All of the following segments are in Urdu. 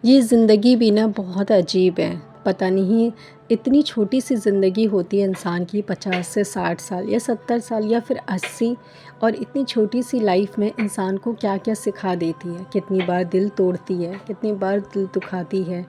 یہ زندگی بھی نا بہت عجیب ہے، پتہ نہیں اتنی چھوٹی سی زندگی ہوتی ہے انسان کی، 50 سے 60 سال یا 70 سال یا پھر 80، اور اتنی چھوٹی سی لائف میں انسان کو کیا کیا سکھا دیتی ہے، کتنی بار دل توڑتی ہے، کتنی بار دل دکھاتی ہے،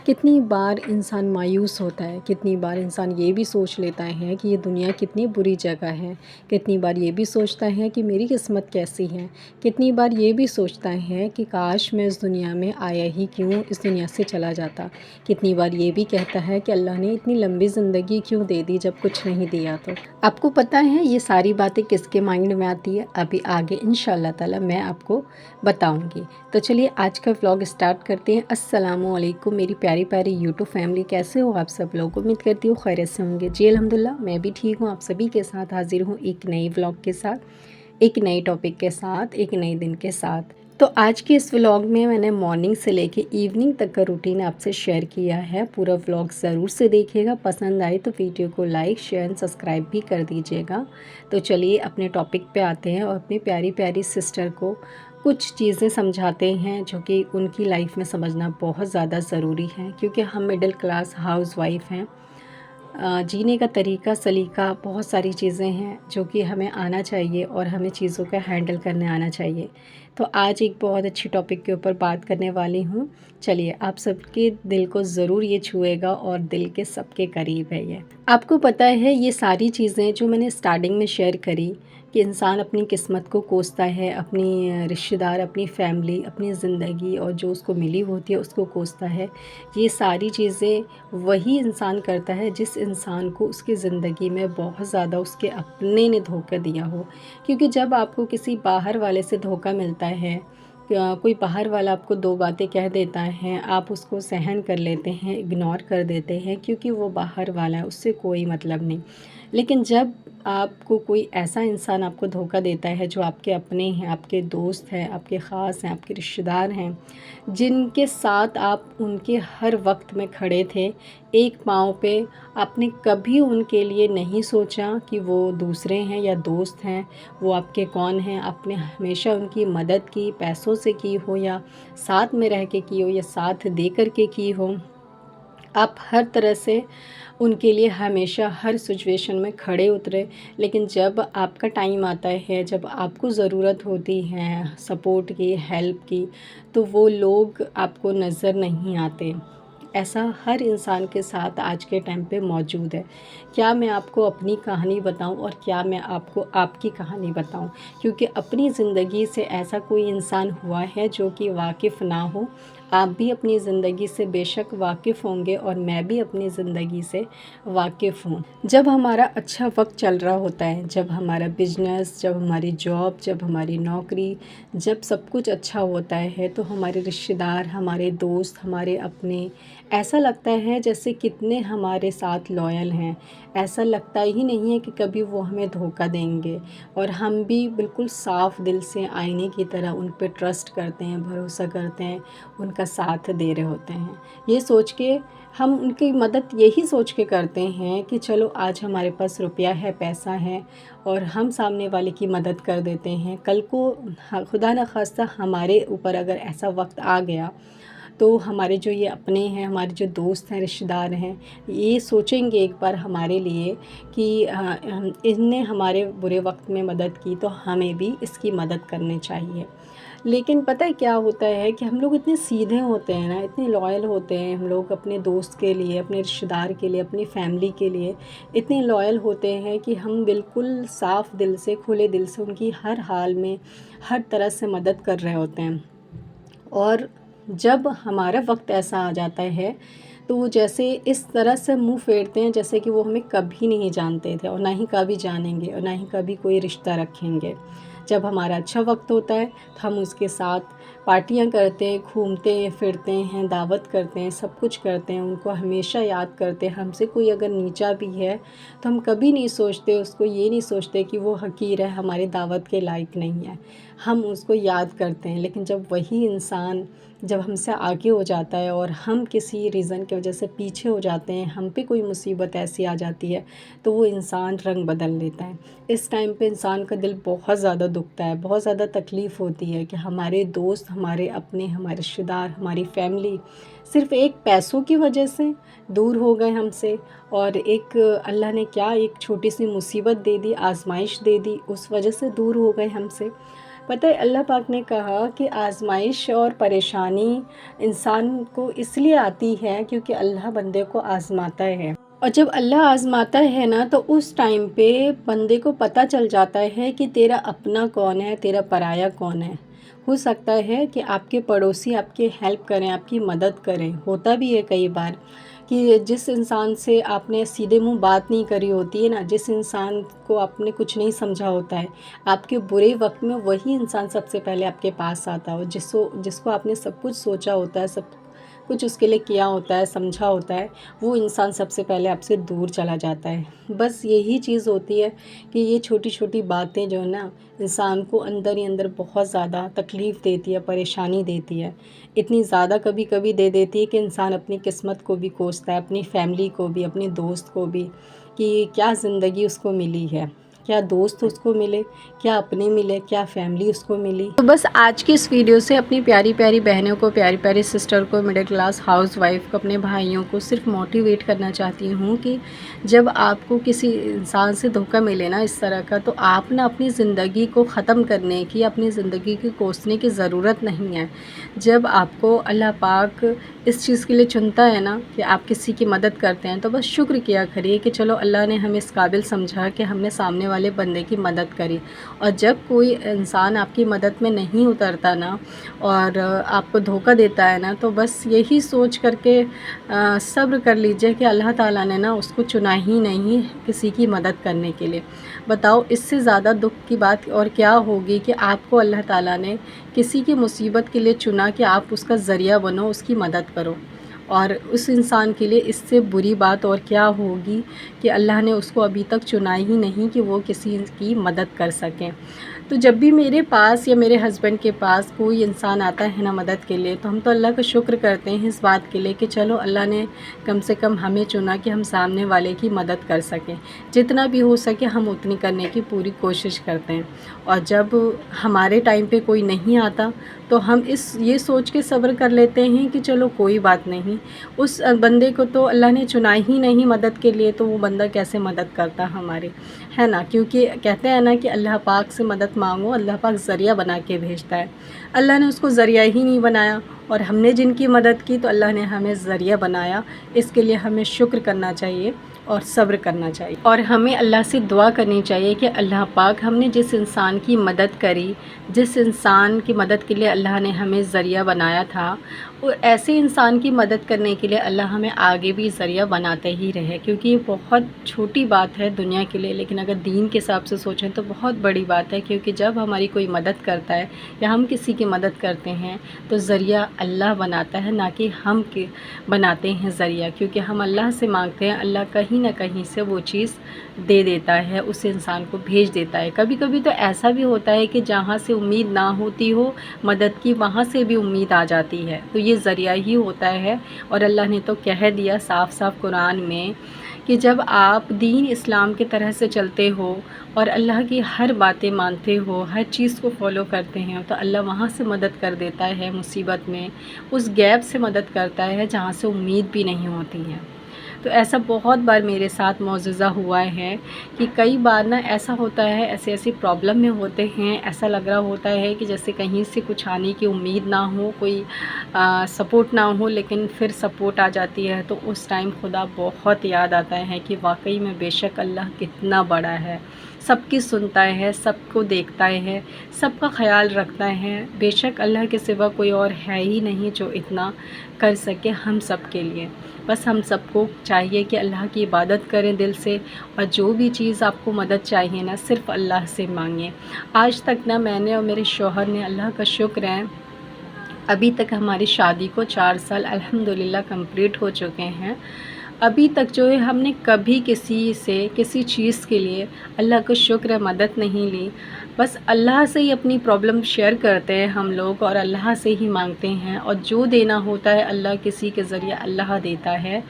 کتنی بار انسان مایوس ہوتا ہے، کتنی بار انسان یہ بھی سوچ لیتا ہے کہ یہ دنیا کتنی بری جگہ ہے، کتنی بار یہ بھی سوچتا ہے کہ میری قسمت کیسی ہے، کتنی بار یہ بھی سوچتا ہے کہ کاش میں اس دنیا میں آیا ہی کیوں، اس دنیا سے چلا جاتا، کتنی بار یہ بھی کہتا ہے کہ اللہ نے اتنی لمبی زندگی کیوں دے دی جب کچھ نہیں دیا تو۔ آپ کو پتہ ہے یہ ساری باتیں کس کے مائنڈ میں آتی ہے؟ ابھی آگے انشاءاللہ تعالی میں آپ کو بتاؤں گی۔ تو چلیے آج کا ولاگ اسٹارٹ کرتے ہیں۔ السلام علیکم میری پیاری پیاری یوٹیوب فیملی، کیسے ہو آپ سب لوگ؟ امید کرتی ہوں خیریت سے ہوں گے۔ جی الحمدللہ میں بھی ٹھیک ہوں، آپ سبھی کے ساتھ حاضر ہوں ایک نئی ولاگ کے ساتھ، ایک نئے ٹاپک کے ساتھ، ایک نئے دن کے ساتھ۔ تو آج کے اس ولاگ میں نے مارننگ سے لے کے ایوننگ تک کا روٹین آپ سے شیئر کیا ہے۔ پورا ولاگ ضرور سے دیکھیے گا، پسند آئے تو ویڈیو کو لائک شیئر اور سبسکرائب بھی کر دیجیے گا۔ تو چلیے اپنے ٹاپک پہ آتے ہیں اور اپنی پیاری پیاری سسٹر کو کچھ چیزیں سمجھاتے ہیں جو کہ ان کی لائف میں سمجھنا بہت زیادہ ضروری ہے، کیونکہ ہم مڈل کلاس ہاؤس وائف ہیں۔ جینے کا طریقہ سلیقہ بہت ساری چیزیں ہیں جو کہ ہمیں آنا چاہیے اور ہمیں چیزوں کا ہینڈل کرنے آنا چاہیے۔ تو آج ایک بہت اچھی ٹاپک کے اوپر بات کرنے والی ہوں۔ چلیے آپ سب کے دل کو ضرور یہ چھوئے گا اور دل کے سب کے قریب ہے یہ۔ آپ کو پتہ ہے یہ ساری چیزیں جو میں نے اسٹارٹنگ میں شیئر کری کہ انسان اپنی قسمت کو کوستا ہے، اپنی رشتہ دار، اپنی فیملی، اپنی زندگی اور جو اس کو ملی ہوتی ہے اس کو کوستا ہے، یہ ساری چیزیں وہی انسان کرتا ہے جس انسان کو اس کی زندگی میں بہت زیادہ اس کے اپنے نے دھوکہ دیا ہو۔ کیونکہ جب آپ کو کسی باہر والے سے دھوکہ ملتا ہے، کوئی باہر والا آپ کو دو باتیں کہہ دیتا ہے، آپ اس کو سہن کر لیتے ہیں، اگنور کر دیتے ہیں کیونکہ وہ باہر والا ہے، اس سے کوئی مطلب نہیں۔ لیکن جب آپ کو کوئی ایسا انسان آپ کو دھوکہ دیتا ہے جو آپ کے اپنے ہیں، آپ کے دوست ہیں، آپ کے خاص ہیں، آپ کے رشتہ دار ہیں، جن کے ساتھ آپ ان کے ہر وقت میں کھڑے تھے ایک پاؤں پہ، آپ نے کبھی ان کے لیے نہیں سوچا کہ وہ دوسرے ہیں یا دوست ہیں، وہ آپ کے کون ہیں، آپ نے ہمیشہ ان کی مدد کی، پیسوں سے کی ہو یا ساتھ میں رہ کے کی ہو یا ساتھ دے کر کے کی ہو، آپ ہر طرح سے ان کے لیے ہمیشہ ہر سچویشن میں کھڑے اترے۔ لیکن جب آپ کا ٹائم آتا ہے، جب آپ کو ضرورت ہوتی ہے سپورٹ کی، ہیلپ کی، تو وہ لوگ آپ کو نظر نہیں آتے۔ ایسا ہر انسان کے ساتھ آج کے ٹائم پہ موجود ہے۔ کیا میں آپ کو اپنی کہانی بتاؤں اور کیا میں آپ کو آپ کی کہانی بتاؤں، کیونکہ اپنی زندگی سے ایسا کوئی انسان ہوا ہے جو کہ واقف نہ ہو۔ آپ بھی اپنی زندگی سے بے شک واقف ہوں گے اور میں بھی اپنی زندگی سے واقف ہوں۔ جب ہمارا اچھا وقت چل رہا ہوتا ہے، جب ہمارا بزنس، جب ہماری جاب، جب ہماری نوکری، جب سب کچھ اچھا ہوتا ہے تو ہمارے رشتہ دار، ہمارے دوست، ہمارے اپنے، ایسا لگتا ہے جیسے کتنے ہمارے ساتھ لائل ہیں، ایسا لگتا ہی نہیں ہے کہ کبھی وہ ہمیں دھوکہ دیں گے، اور ہم بھی بالکل صاف دل سے آئینے کی طرح ان پہ ٹرسٹ کرتے ہیں، بھروسہ کرتے ہیں، ان کا ساتھ دے رہے ہوتے ہیں۔ یہ سوچ کے ہم ان کی مدد یہی سوچ کے کرتے ہیں کہ چلو آج ہمارے پاس روپیہ ہے، پیسہ ہے، اور ہم سامنے والے کی مدد کر دیتے ہیں۔ کل کو خدا نخواستہ ہمارے اوپر اگر ایسا وقت آ گیا تو ہمارے جو یہ اپنے ہیں، ہمارے جو دوست ہیں، رشتہ دار ہیں، یہ سوچیں گے ایک بار ہمارے لیے کہ ان نے ہمارے برے وقت میں مدد کی تو ہمیں بھی اس کی مدد کرنی چاہیے۔ لیکن پتہ ہے کیا ہوتا ہے کہ ہم لوگ اتنے سیدھے ہوتے ہیں نا، اتنے لائل ہوتے ہیں ہم لوگ اپنے دوست کے لیے، اپنے رشتہ دار کے لیے، اپنی فیملی کے لیے اتنے لائل ہوتے ہیں کہ ہم بالکل صاف دل سے، کھلے دل سے ان کی ہر حال میں، ہر طرح سے مدد کر رہے ہوتے ہیں۔ اور جب ہمارا وقت ایسا آ جاتا ہے تو وہ جیسے اس طرح سے منہ پھیرتے ہیں جیسے کہ وہ ہمیں کبھی نہیں جانتے تھے اور نہ ہی کبھی جانیں گے اور نہ ہی کبھی کوئی رشتہ رکھیں گے۔ جب ہمارا اچھا وقت ہوتا ہے تو ہم اس کے ساتھ پارٹیاں کرتے ہیں، گھومتے پھرتے ہیں، دعوت کرتے ہیں، سب کچھ کرتے ہیں، ان کو ہمیشہ یاد کرتے ہیں۔ ہم سے کوئی اگر نیچا بھی ہے تو ہم کبھی نہیں سوچتے، اس کو یہ نہیں سوچتے کہ وہ حقیر ہے، ہماری دعوت کے لائق نہیں ہے، ہم اس کو یاد کرتے ہیں۔ لیکن جب وہی انسان جب ہم سے آگے ہو جاتا ہے اور ہم کسی ریزن کی وجہ سے پیچھے ہو جاتے ہیں، ہم پہ کوئی مصیبت ایسی آ جاتی ہے تو وہ انسان رنگ بدل لیتا ہے۔ اس ٹائم پہ انسان کا دل بہت زیادہ دکھتا ہے، بہت زیادہ تکلیف ہوتی ہے کہ ہمارے دوست ہمارے اپنے، ہمارے رشتہ دار، ہماری فیملی صرف ایک پیسوں کی وجہ سے دور ہو گئے ہم سے، اور ایک اللہ نے کیا ایک چھوٹی سی مصیبت دے دی، آزمائش دے دی، اس وجہ سے دور ہو گئے ہم سے۔ پتہ ہے اللہ پاک نے کہا کہ آزمائش اور پریشانی انسان کو اس لیے آتی ہے کیونکہ اللہ بندے کو آزماتا ہے، اور جب اللہ آزماتا ہے نا تو اس ٹائم پہ بندے کو پتہ چل جاتا ہے کہ تیرا اپنا کون ہے، تیرا پرایا کون ہے۔ ہو سکتا ہے کہ آپ کے پڑوسی آپ کی ہیلپ کریں، آپ کی مدد کریں، ہوتا بھی ہے کئی بار کہ جس انسان سے آپ نے سیدھے منہ بات نہیں کری ہوتی ہے نا، جس انسان کو آپ نے کچھ نہیں سمجھا ہوتا ہے، آپ کے برے وقت میں وہی انسان سب سے پہلے آپ کے پاس آتا ہو، جس کو آپ نے سب کچھ سوچا ہوتا ہے، سب کچھ اس کے لیے کیا ہوتا ہے، سمجھا ہوتا ہے، وہ انسان سب سے پہلے آپ سے دور چلا جاتا ہے۔ بس یہی چیز ہوتی ہے کہ یہ چھوٹی چھوٹی باتیں جو ہے نا انسان کو اندر ہی اندر بہت زیادہ تکلیف دیتی ہے، پریشانی دیتی ہے، اتنی زیادہ کبھی کبھی دے دیتی ہے کہ انسان اپنی قسمت کو بھی کوستا ہے، اپنی فیملی کو بھی، اپنے دوست کو بھی، کہ کیا زندگی اس کو ملی ہے، کیا دوست اس کو ملے، کیا اپنے ملے، کیا فیملی اس کو ملی۔ تو بس آج کی اس ویڈیو سے اپنی پیاری پیاری بہنوں کو، پیاری پیاری سسٹر کو، مڈل کلاس ہاؤس وائف کو، اپنے بھائیوں کو صرف موٹیویٹ کرنا چاہتی ہوں کہ جب آپ کو کسی انسان سے دھوکہ ملے نا اس طرح کا، تو آپ نا اپنی زندگی کو ختم کرنے کی، اپنی زندگی کو کوسنے کی ضرورت نہیں ہے۔ جب آپ کو اللہ پاک اس چیز کے لیے چنتا ہے نا کہ آپ کسی کی مدد کرتے ہیں، تو بس شکر کیا کریے کہ چلو اللہ نے ہمیں اس قابل سمجھا کہ ہم نے سامنے والے بندے کی مدد کری۔ اور جب کوئی انسان آپ کی مدد میں نہیں اترتا نا اور آپ کو دھوکہ دیتا ہے نا، تو بس یہی سوچ کر کے صبر کر لیجئے کہ اللہ تعالیٰ نے نا اس کو چنا ہی نہیں کسی کی مدد کرنے کے لیے۔ بتاؤ اس سے زیادہ دکھ کی بات اور کیا ہوگی کہ آپ کو اللہ تعالیٰ نے کسی کی مصیبت کے لیے چنا کہ آپ اس کا ذریعہ بنو، اس کی مدد کرو، اور اس انسان کے لیے اس سے بری بات اور کیا ہوگی کہ اللہ نے اس کو ابھی تک چنا ہی نہیں کہ وہ کسی کی مدد کر سکیں۔ تو جب بھی میرے پاس یا میرے ہسبینڈ کے پاس کوئی انسان آتا ہے نا مدد کے لیے، تو ہم تو اللہ کا شکر کرتے ہیں اس بات کے لیے کہ چلو اللہ نے کم سے کم ہمیں چنا کہ ہم سامنے والے کی مدد کر سکیں، جتنا بھی ہو سکے ہم اتنی کرنے کی پوری کوشش کرتے ہیں۔ اور جب ہمارے ٹائم پہ کوئی نہیں آتا تو ہم یہ سوچ کے صبر کر لیتے ہیں کہ چلو کوئی بات نہیں، اس بندے کو تو اللہ نے چنا ہی نہیں مدد کے لیے، تو وہ بندہ کیسے مدد کرتا ہمارے، ہے نا؟ کیونکہ کہتے ہیں نا کہ اللہ پاک سے مدد مانگو، اللہ پاک ذریعہ بنا کے بھیجتا ہے۔ اللہ نے اس کو ذریعہ ہی نہیں بنایا، اور ہم نے جن کی مدد کی تو اللہ نے ہمیں ذریعہ بنایا۔ اس کے لیے ہمیں شکر کرنا چاہیے اور صبر کرنا چاہیے، اور ہمیں اللہ سے دعا کرنی چاہیے کہ اللہ پاک ہم نے جس انسان کی مدد کری، جس انسان کی مدد کے لیے اللہ نے ہمیں ذریعہ بنایا تھا، وہ ایسے انسان کی مدد کرنے کے لیے اللہ ہمیں آگے بھی ذریعہ بناتے ہی رہے، کیونکہ یہ بہت چھوٹی بات ہے دنیا کے لیے، لیکن اگر دین کے حساب سے سوچیں تو بہت بڑی بات ہے، کیونکہ جب ہماری کوئی مدد کرتا ہے یا ہم کسی کی مدد کرتے ہیں تو ذریعہ اللہ بناتا ہے، نہ کہ ہم بناتے ہیں ذریعہ، کیونکہ ہم اللہ سے مانگتے ہیں، اللہ کہیں نہ کہیں سے وہ چیز دے دیتا ہے، اس انسان کو بھیج دیتا ہے۔ کبھی کبھی تو ایسا بھی ہوتا ہے کہ جہاں سے امید نہ ہوتی ہو مدد کی، وہاں سے بھی امید آ جاتی ہے، تو یہ ذریعہ ہی ہوتا ہے۔ اور اللہ نے تو کہہ دیا صاف صاف قرآن میں کہ جب آپ دین اسلام کی طرح سے چلتے ہو اور اللہ کی ہر باتیں مانتے ہو، ہر چیز کو فالو کرتے ہیں، تو اللہ وہاں سے مدد کر دیتا ہے مصیبت میں، اس گیپ سے مدد کرتا ہے جہاں سے امید بھی نہیں ہوتی ہے۔ تو ایسا بہت بار میرے ساتھ معجزہ ہوا ہے کہ کئی بار نا ایسا ہوتا ہے، ایسی پرابلم میں ہوتے ہیں، ایسا لگ رہا ہوتا ہے کہ جیسے کہیں سے کچھ آنے کی امید نہ ہو، کوئی سپورٹ نہ ہو، لیکن پھر سپورٹ آ جاتی ہے، تو اس ٹائم خدا بہت یاد آتا ہے کہ واقعی میں بے شک اللہ کتنا بڑا ہے، سب کی سنتا ہے، سب کو دیکھتا ہے، سب کا خیال رکھتا ہے۔ بے شک اللہ کے سوا کوئی اور ہے ہی نہیں جو اتنا کر سکے ہم سب کے لیے۔ بس ہم سب کو چاہیے کہ اللہ کی عبادت کریں دل سے، اور جو بھی چیز آپ کو مدد چاہیے نا صرف اللہ سے مانگیں۔ آج تک نا میں نے اور میرے شوہر نے، اللہ کا شکر ہے، ابھی تک ہماری شادی کو 4 سال الحمدللہ کمپلیٹ ہو چکے ہیں، ابھی تک جو ہے ہم نے کبھی کسی سے کسی چیز کے لیے، اللہ کا شکر ہے، مدد نہیں لی۔ بس اللہ سے ہی اپنی پرابلم شیئر کرتے ہیں ہم لوگ، اور اللہ سے ہی مانگتے ہیں، اور جو دینا ہوتا ہے اللہ کسی کے ذریعے اللہ دیتا ہے۔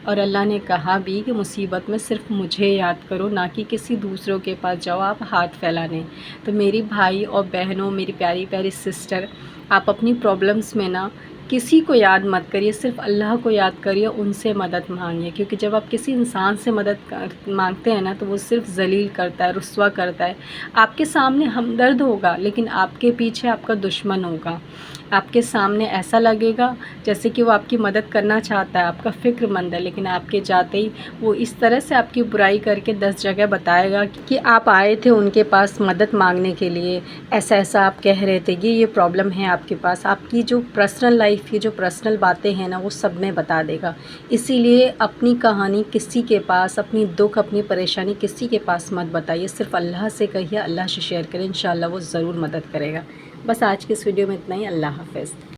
اور اللہ نے کہا بھی کہ مصیبت میں صرف مجھے یاد کرو، نہ کہ کسی دوسروں کے پاس جاؤ آپ ہاتھ پھیلانے۔ تو میری بھائی اور بہنوں، میری پیاری پیاری سسٹر، آپ اپنی پرابلمس میں نا کسی کو یاد مت کریے، صرف اللہ کو یاد کریے، ان سے مدد مانگیے، کیونکہ جب آپ کسی انسان سے مدد مانگتے ہیں نا تو وہ صرف ذلیل کرتا ہے، رسوا کرتا ہے۔ آپ کے سامنے ہمدرد ہوگا لیکن آپ کے پیچھے آپ کا دشمن ہوگا۔ آپ کے سامنے ایسا لگے گا جیسے کہ وہ آپ کی مدد کرنا چاہتا ہے، آپ کا فکر مند ہے، لیکن آپ کے جاتے ہی وہ اس طرح سے آپ کی برائی کر کے 10 جگہ بتائے گا کہ آپ آئے تھے ان کے پاس مدد مانگنے کے لیے، ایسا ایسا آپ کہہ رہے تھے، یہ پرابلم ہے آپ کے پاس، آپ کی جو پرسنل لائف کی جو پرسنل باتیں ہیں نا وہ سب میں بتا دے گا۔ اسی لیے اپنی کہانی کسی کے پاس، اپنی دکھ، اپنی پریشانی کسی کے پاس مت بتائیے، صرف اللہ سے کہیے، اللہ سے شیئر کریں، انشاءاللہ وہ ضرور مدد کرے گا۔ بس آج کے اس ویڈیو میں اتنا ہی۔ اللہ حافظ۔